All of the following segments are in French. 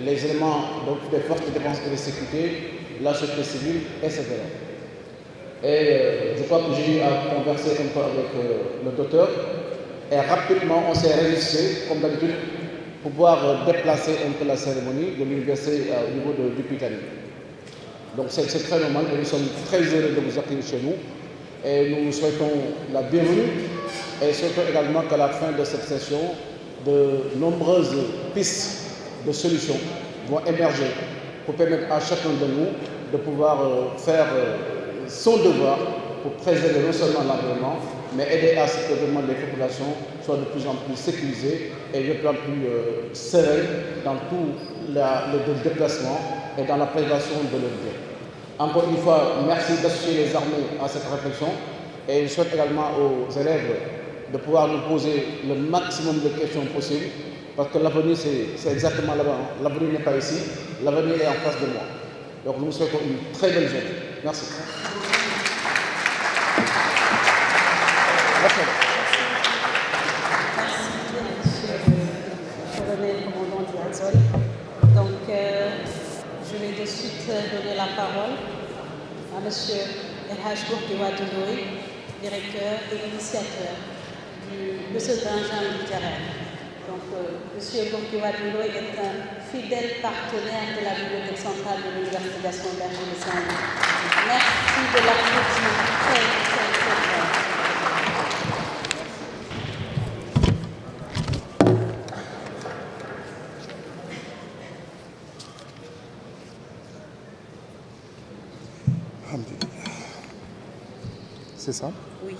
les éléments des forces de défense et de sécurité, la société civile, etc. Et je crois que j'ai eu à converser un peu avec le docteur et rapidement on s'est réussi, comme d'habitude, pour pouvoir déplacer un peu la cérémonie de l'université au niveau du Pitani. Donc c'est très normal et nous sommes très heureux de vous accueillir chez nous et nous vous souhaitons la bienvenue et souhaitons également qu'à la fin de cette session, de nombreuses pistes de solutions vont émerger pour permettre à chacun de nous de pouvoir faire son devoir pour préserver non seulement l'environnement, mais aider à ce que vraiment les populations soient de plus en plus sécurisées et de plus en plus sereines dans tout le déplacement et dans la préservation de leur bien. Encore une fois, merci d'associer les armées à cette réflexion et je souhaite également aux élèves de pouvoir nous poser le maximum de questions possibles parce que l'avenir c'est exactement là-bas. L'avenir n'est pas ici, l'avenir est en face de moi. Donc nous vous souhaitons une très belle journée. Merci. Merci, monsieur le colonel commandant Diazol. Donc, je vais de suite donner la parole à monsieur Elhaj Gourkiwa Doudoui, directeur et initiateur de ce Benjamin littéraire. Donc, monsieur Gourkiwa Doudoui est un fidèle partenaire de la Bibliothèque centrale de l'Université Gaston Berger de Saint-Louis. Merci de l'applaudissement très fort. C'est ça? Oui.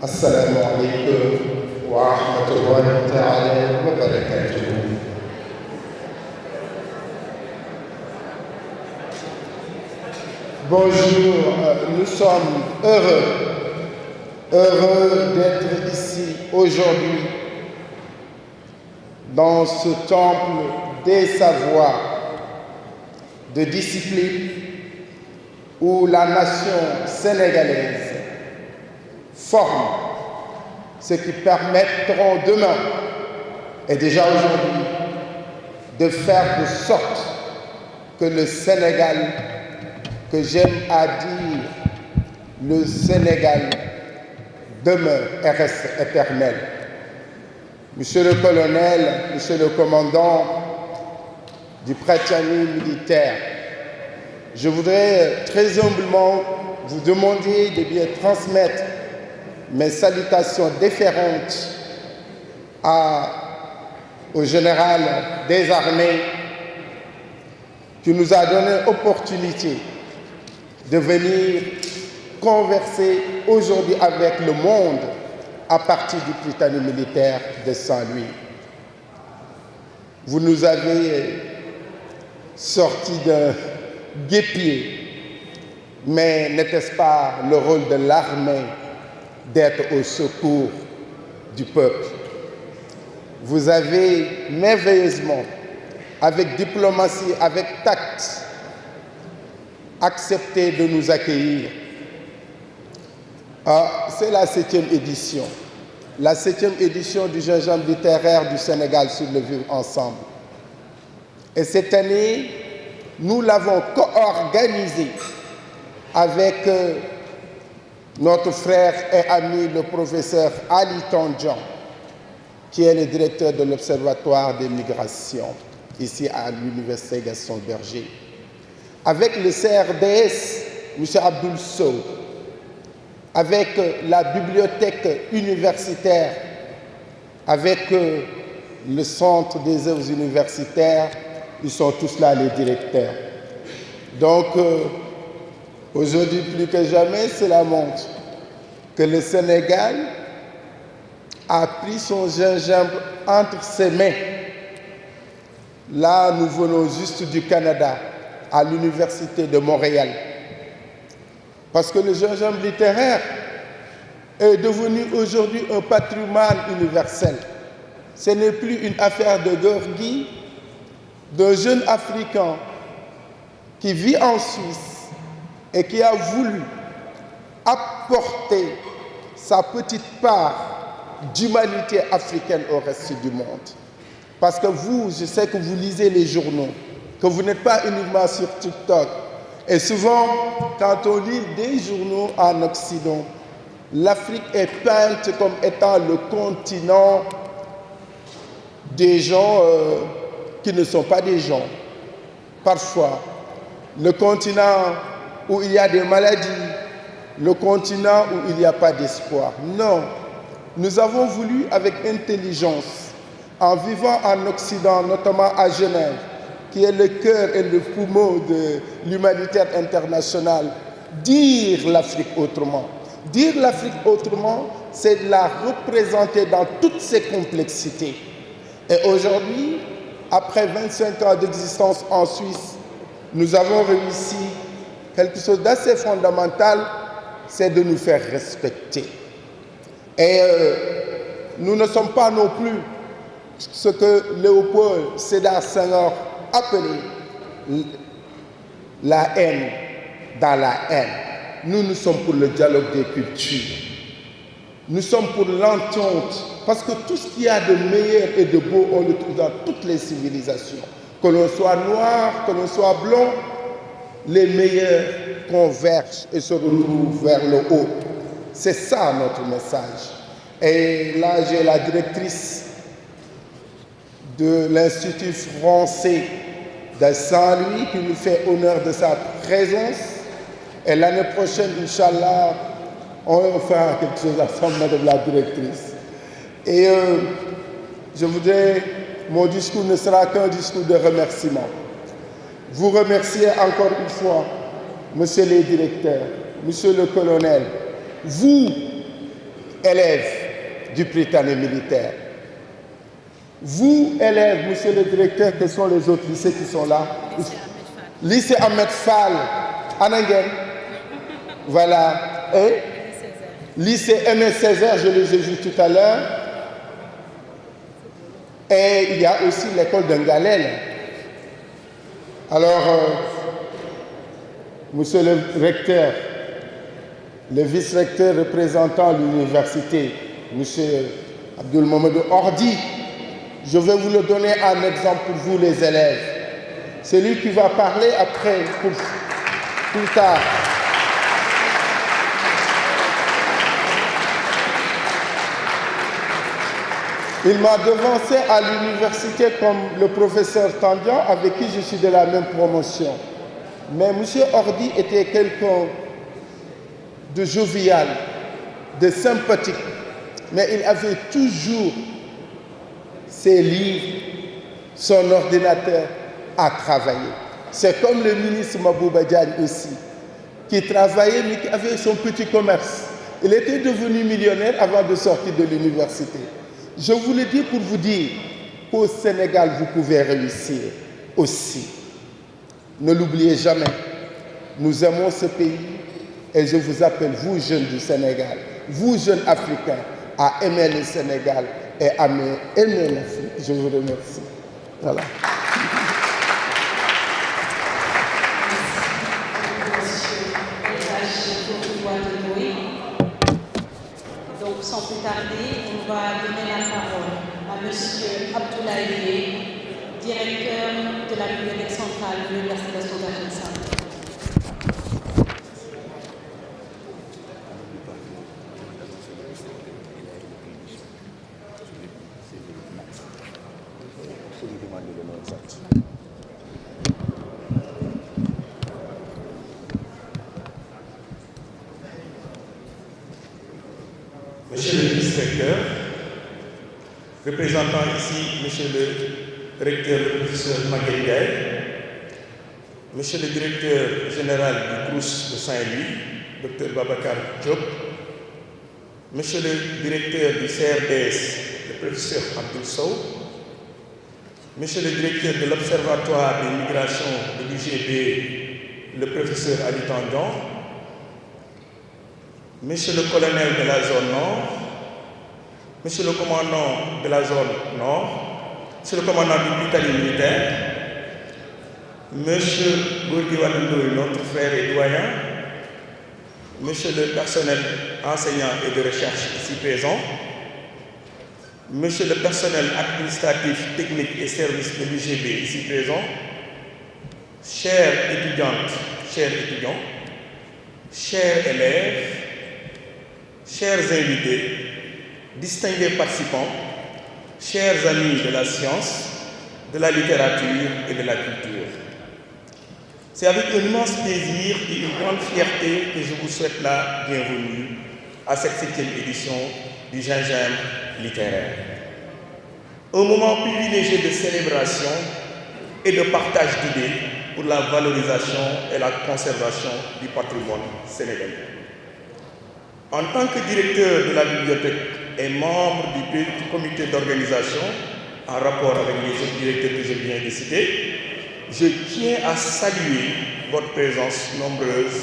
Assalamu alaikum wa rahmatullahi ta'ala wa barakatuh. Bonjour, nous sommes heureux d'être ici aujourd'hui dans ce temple des savoirs, de discipline, où la nation sénégalaise forme ce qui permettront demain et déjà aujourd'hui de faire de sorte que le Sénégal, que j'aime à dire le Sénégal, demeure et reste éternel. Monsieur le colonel, monsieur le commandant du Prytanée militaire, je voudrais très humblement vous demander de bien transmettre mes salutations déférentes au général des armées qui nous a donné l'opportunité de venir converser aujourd'hui avec le monde à partir du Prytanée militaire de Saint-Louis. Vous nous avez sorti d'un guêpier, mais n'était-ce pas le rôle de l'armée d'être au secours du peuple? Vous avez merveilleusement, avec diplomatie, avec tact, accepté de nous accueillir. C'est la 7e édition. La 7e édition du gingembre littéraire du Sénégal sur le vivre ensemble. Et cette année, nous l'avons co-organisé avec notre frère et ami, le professeur Ali Tandjan, qui est le directeur de l'Observatoire des migrations, ici à l'Université Gaston Berger. Avec le CRDS, M. Abdoul Sow, avec la bibliothèque universitaire, avec le centre des œuvres universitaires, ils sont tous là les directeurs. Donc, aujourd'hui plus que jamais, cela montre que le Sénégal a pris son gingembre entre ses mains. Là, nous venons juste du Canada, à l'Université de Montréal. Parce que le gingembre littéraire est devenu aujourd'hui un patrimoine universel. Ce n'est plus une affaire de Gorgui, d'un jeune Africain qui vit en Suisse et qui a voulu apporter sa petite part d'humanité africaine au reste du monde. Parce que vous, je sais que vous lisez les journaux, que vous n'êtes pas uniquement sur TikTok. Et souvent, quand on lit des journaux en Occident, l'Afrique est peinte comme étant le continent des gens qui ne sont pas des gens. Parfois, le continent où il y a des maladies, le continent où il n'y a pas d'espoir. Non, nous avons voulu avec intelligence, en vivant en Occident, notamment à Genève, qui est le cœur et le poumon de l'humanitaire international, dire l'Afrique autrement. Dire l'Afrique autrement, c'est de la représenter dans toutes ses complexités. Et aujourd'hui, après 25 ans d'existence en Suisse, nous avons réussi quelque chose d'assez fondamental, c'est de nous faire respecter. Et nous ne sommes pas non plus ce que Léopold Sédar Senghor appelait la haine dans la haine. Nous sommes pour le dialogue des cultures. Nous sommes pour l'entente, parce que tout ce qu'il y a de meilleur et de beau, on le trouve dans toutes les civilisations. Que l'on soit noir, que l'on soit blanc, les meilleurs convergent et se retrouvent vers le haut. C'est ça notre message. Et là, j'ai la directrice de l'Institut français de Saint-Louis qui nous fait honneur de sa présence. Et l'année prochaine, Inch'Allah, on va faire quelque chose ensemble, madame la directrice. Et je voudrais, mon discours ne sera qu'un discours de remerciement. Vous remercier encore une fois, monsieur les directeurs, monsieur le colonel, vous, élèves du Prytanée militaire, vous, élèves, monsieur le directeur, quels sont les autres lycées qui sont là? Lycée Ahmed Fall, Anangen, voilà, et lycée Aimé Césaire, je les ai vus tout à l'heure, et il y a aussi l'école d'Ngalel. Alors, monsieur le recteur, le vice-recteur représentant l'université, monsieur Abdul Mamadou Ordi, je vais vous le donner en exemple pour vous les élèves. C'est lui qui va parler après, plus tard. Il m'a devancé à l'université comme le professeur Tandian, avec qui je suis de la même promotion. Mais M. Ordi était quelqu'un de jovial, de sympathique. Mais il avait toujours ses livres, son ordinateur à travailler. C'est comme le ministre Mabouba Diagne aussi, qui travaillait mais qui avait son petit commerce. Il était devenu millionnaire avant de sortir de l'université. Je vous le dis pour vous dire qu'au Sénégal, vous pouvez réussir aussi. Ne l'oubliez jamais. Nous aimons ce pays et je vous appelle, vous jeunes du Sénégal, vous jeunes Africains, à aimer le Sénégal et à aimer l'Afrique. Je vous remercie. Voilà. Donc, sans plus tarder, on va donner la parole à M. Abdoulaye, directeur de la bibliothèque centrale de l'Université de Songagensa. Monsieur le vice-recteur, représentant ici Monsieur le recteur, le professeur Maguette Gaye, Monsieur le directeur général du CROUS de Saint-Louis, Dr Babacar Diop, Monsieur le directeur du CRDS, le professeur Abdoul Sow, Monsieur le directeur de l'Observatoire des migrations de l'UGB, le professeur Ali Tandian, Monsieur le colonel de la zone nord, Monsieur le commandant de la zone nord, Monsieur le commandant du Prytanée militaire, Monsieur Gorgui Wadoudoy, notre frère et doyen, Monsieur le personnel enseignant et de recherche ici présent, Monsieur le personnel administratif, technique et service de l'UGB ici présent, chères étudiantes, chers étudiants, chers élèves, chers invités, distingués participants, chers amis de la science, de la littérature et de la culture. C'est avec un immense plaisir et une grande fierté que je vous souhaite la bienvenue à cette 7e édition du Gingembre littéraire. Un moment privilégié de célébration et de partage d'idées pour la valorisation et la conservation du patrimoine sénégalais. En tant que directeur de la bibliothèque et membre du comité d'organisation, en rapport avec les autres directeurs que je viens de citer, je tiens à saluer votre présence nombreuse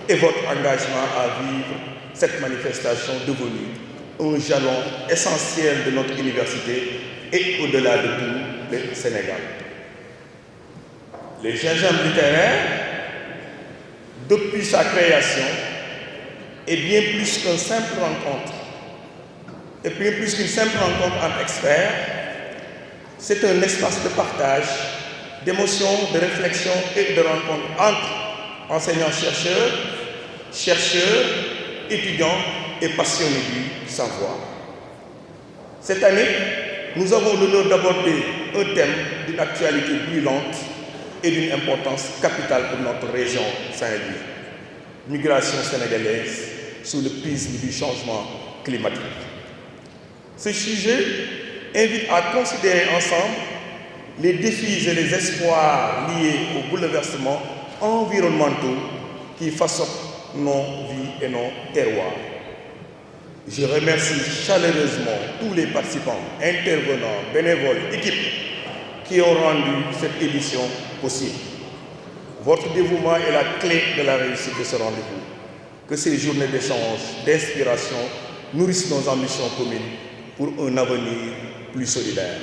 et votre engagement à vivre cette manifestation devenue un jalon essentiel de notre université et au-delà de tout le Sénégal. Les Gingembre littéraires, depuis sa création, est bien plus qu'une simple rencontre. Et bien plus qu'une simple rencontre entre experts, c'est un espace de partage, d'émotion, de réflexion et de rencontre entre enseignants-chercheurs, chercheurs, étudiants et passionnés du savoir. Cette année, nous avons l'honneur d'aborder un thème d'une actualité brûlante et d'une importance capitale pour notre région Saint-Louis. Migration sénégalaise sous le prisme du changement climatique. Ce sujet invite à considérer ensemble les défis et les espoirs liés aux bouleversements environnementaux qui façonnent nos vies et nos terroirs. Je remercie chaleureusement tous les participants, intervenants, bénévoles, équipes qui ont rendu cette édition possible. Votre dévouement est la clé de la réussite de ce rendez-vous. Que ces journées d'échange, d'inspiration nourrissent nos ambitions communes pour un avenir plus solidaire,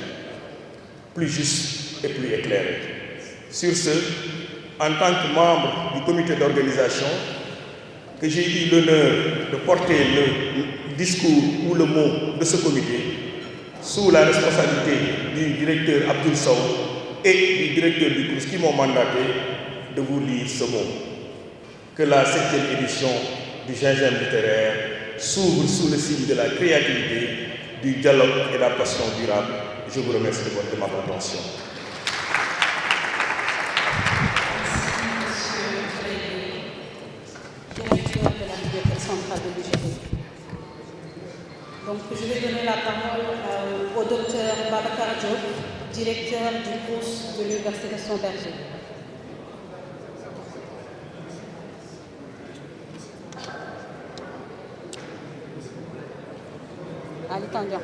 plus juste et plus éclairé. Sur ce, en tant que membre du comité d'organisation, que j'ai eu l'honneur de porter le discours ou le mot de ce comité, sous la responsabilité du directeur Abdoul Sow et du directeur du CROUS qui m'ont mandaté de vous lire ce mot. Que la 7e édition du Gingembre littéraire s'ouvre sous le signe de la créativité, du dialogue et de la passion durable. Je vous remercie de votre attention. Directeur de la Bibliothèque centrale de l'UGB. Donc, je vais donner la parole au docteur Babacar Diop, directeur du CROUS de l'Université Gaston Berger. Ali Tandian.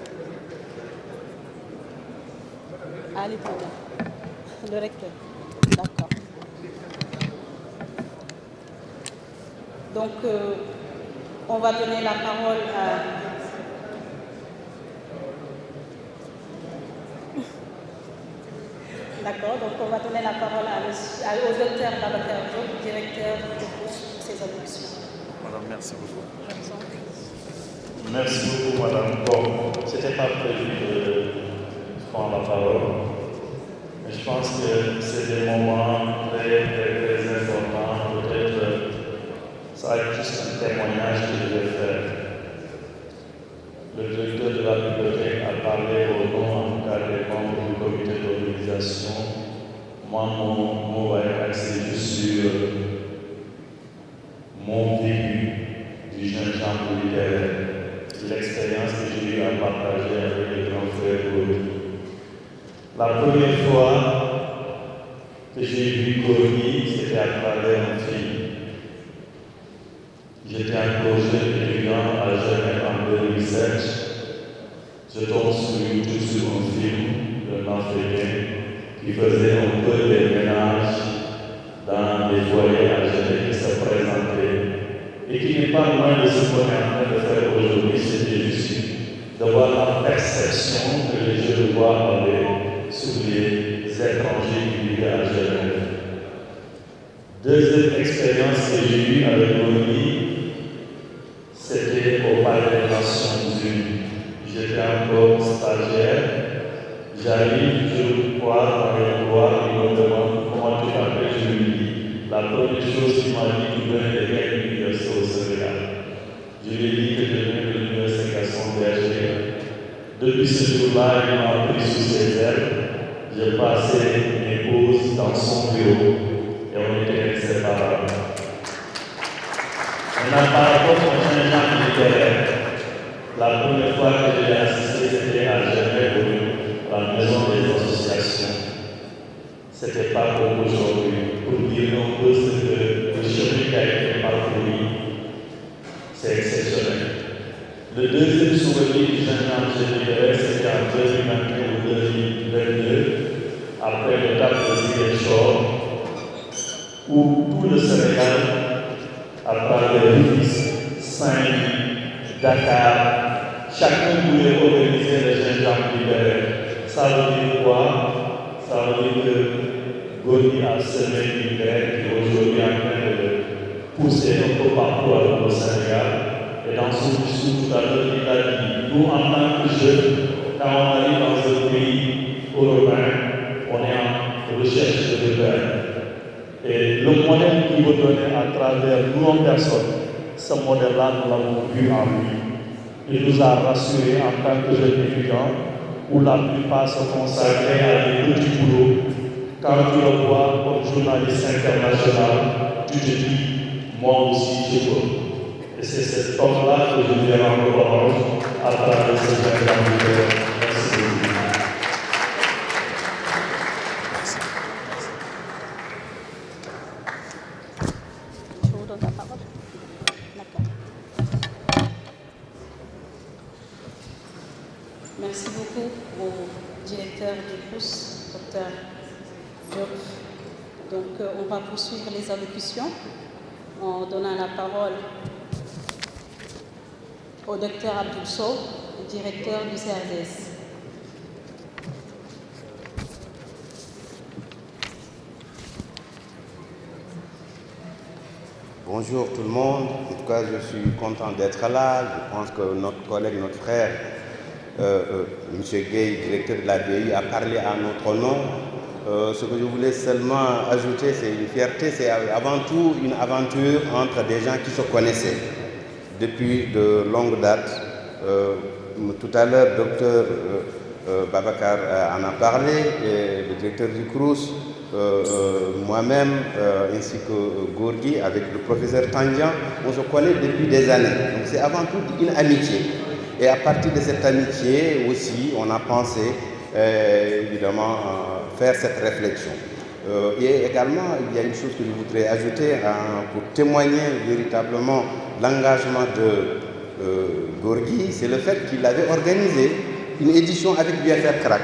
Ali Tandian, le recteur. D'accord. Donc, on va donner la parole à... D'accord, donc on va donner la parole au docteur Babacar Diop, directeur du CROUS, pour ses allocutions. Madame, merci beaucoup. Je vous en prie. Merci beaucoup, madame. Bon, ce n'était pas prévu de prendre la parole, mais je pense que c'est des moments très importants. Peut-être ça va être juste un témoignage que je vais faire. Le directeur de la bibliothèque a parlé au nom, en tout cas, des membres du comité d'organisation. Moi, mon mot va être axé juste sur mon vécu du gingembre littéraire. L'expérience que j'ai eu à partager avec les grands frères Gorgui. La première fois que j'ai vu Gorgui, c'était à travers un film. J'étais un projet étudiant à Genève en 2007. Je tombe sur YouTube sur un film d'un Africain qui faisait un peu des ménages dans des foyers à Genève qui se présentaient. Et qui n'est pas loin de ce qu'on est en train de faire aujourd'hui, c'était juste de voir la perception que les jeunes voient sur les étrangers qui vivaient à Genève. Deuxième expérience que j'ai eue avec Gorgui, c'était au Palais des Nations Unies. J'étais encore stagiaire J'arrive, je crois dans les couloirs, il me demande comment tu t'appelles, je lui dis. La première chose qu'il m'a dit, tu venais de quelle université au Sénégal? Je lui ai dit que je venais de l'université Gaston Berger. Depuis ce jour-là, il m'a pris sous ses ailes. J'ai passé mes pauses dans son bureau et on était inséparables. Maintenant, par rapport au changement littéraire, la première fois que j'ai assisté, c'était à Genève, à la maison des associations. C'était pas comme aujourd'hui. Pour dire un peu ce que le chemin qui a été parcouru, c'est exceptionnel. Le deuxième souvenir du changement littéraire, c'était en 2021 ou 2022, après l'étape de Ziguinchor, où tout le Sénégal, à travers Rufisque, Saint-Louis, Dakar, chacun voulait organiser le changement littéraire. Ça veut dire quoi? Ça veut dire que Gorgui a semé une graine qui est aujourd'hui en train de pousser un peu partout au Sénégal. Et dans son discours tout à l'heure, il a dit, nous en tant que jeunes, quand on arrive dans un pays européen, on est en recherche de repères. Et le modèle qu'il veut donner à travers nous en personne, ce modèle-là, nous l'avons vu en lui. Il nous a rassurés en tant que jeunes étudiants, où la plupart se consacraient à des petits boulots. Quand tu le vois comme journaliste international, tu te dis, moi aussi je peux. Et c'est cet homme-là que je vais rendre hommage à travers ce changement. Merci beaucoup. Merci beaucoup au directeur du CROUS, Dr Diop. Donc, on va poursuivre les allocutions en donnant la parole au Dr Abdoul Sow, directeur du CRDS. Bonjour tout le monde. En tout cas, je suis content d'être là. Je pense que notre collègue, notre frère, M. Gueye, directeur de la BI, a parlé à notre nom. Ce que je voulais seulement ajouter, c'est une fierté, c'est avant tout une aventure entre des gens qui se connaissaient depuis de longues dates. Tout à l'heure, docteur Babacar en a parlé, et le directeur du CROUS, moi-même, ainsi que Gorgui, avec le professeur Tandian, on se connaît depuis des années. Donc c'est avant tout une amitié. Et à partir de cette amitié aussi, on a pensé évidemment faire cette réflexion. Et également, il y a une chose que je voudrais ajouter pour témoigner véritablement l'engagement de Gorgui, c'est le fait qu'il avait organisé une édition avec BFR Crack.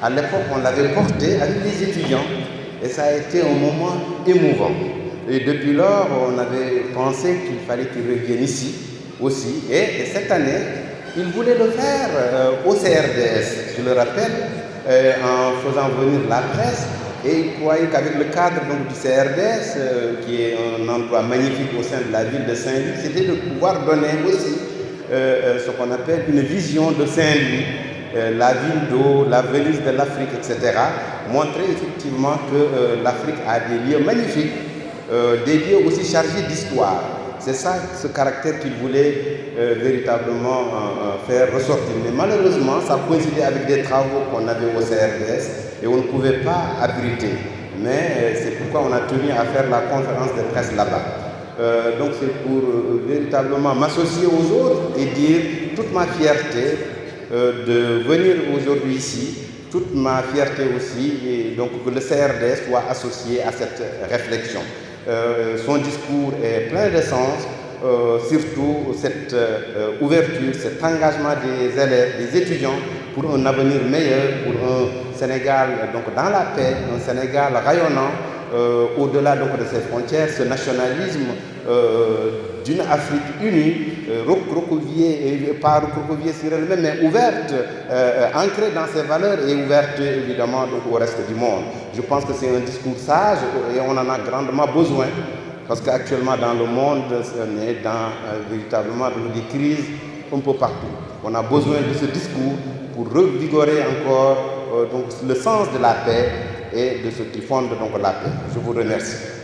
À l'époque, on l'avait porté avec les étudiants et ça a été un moment émouvant. Et depuis lors, on avait pensé qu'il fallait qu'il revienne ici aussi. Et cette année, il voulait le faire au CRDS, je le rappelle, en faisant venir la presse. Et il croyait qu'avec le cadre donc, du CRDS, qui est un endroit magnifique au sein de la ville de Saint-Louis, c'était de pouvoir donner aussi ce qu'on appelle une vision de Saint-Louis, la ville d'eau, la Venise de l'Afrique, etc. Montrer effectivement que l'Afrique a des lieux magnifiques, des lieux aussi chargés d'histoire. C'est ça, ce caractère qu'il voulait véritablement faire ressortir. Mais malheureusement, ça coïncidait avec des travaux qu'on avait au CRDS et on ne pouvait pas abriter. Mais c'est pourquoi on a tenu à faire la conférence de presse là-bas. Donc c'est pour véritablement m'associer aux autres et dire toute ma fierté de venir aujourd'hui ici, toute ma fierté aussi, et donc que le CRDS soit associé à cette réflexion. Son discours est plein de sens, surtout cette ouverture, cet engagement des élèves, des étudiants pour un avenir meilleur, pour un Sénégal donc, dans la paix, un Sénégal rayonnant au-delà donc, de ses frontières, ce nationalisme d'une Afrique unie, recroquevillée, pas recroquevillée sur elle-même, mais ouverte, ancrée dans ses valeurs et ouverte évidemment donc, au reste du monde. Je pense que c'est un discours sage et on en a grandement besoin parce qu'actuellement dans le monde, on est dans véritablement des crises un peu partout. On a besoin de ce discours pour revigorer encore donc, le sens de la paix et de ce qui fonde donc la paix. Je vous remercie.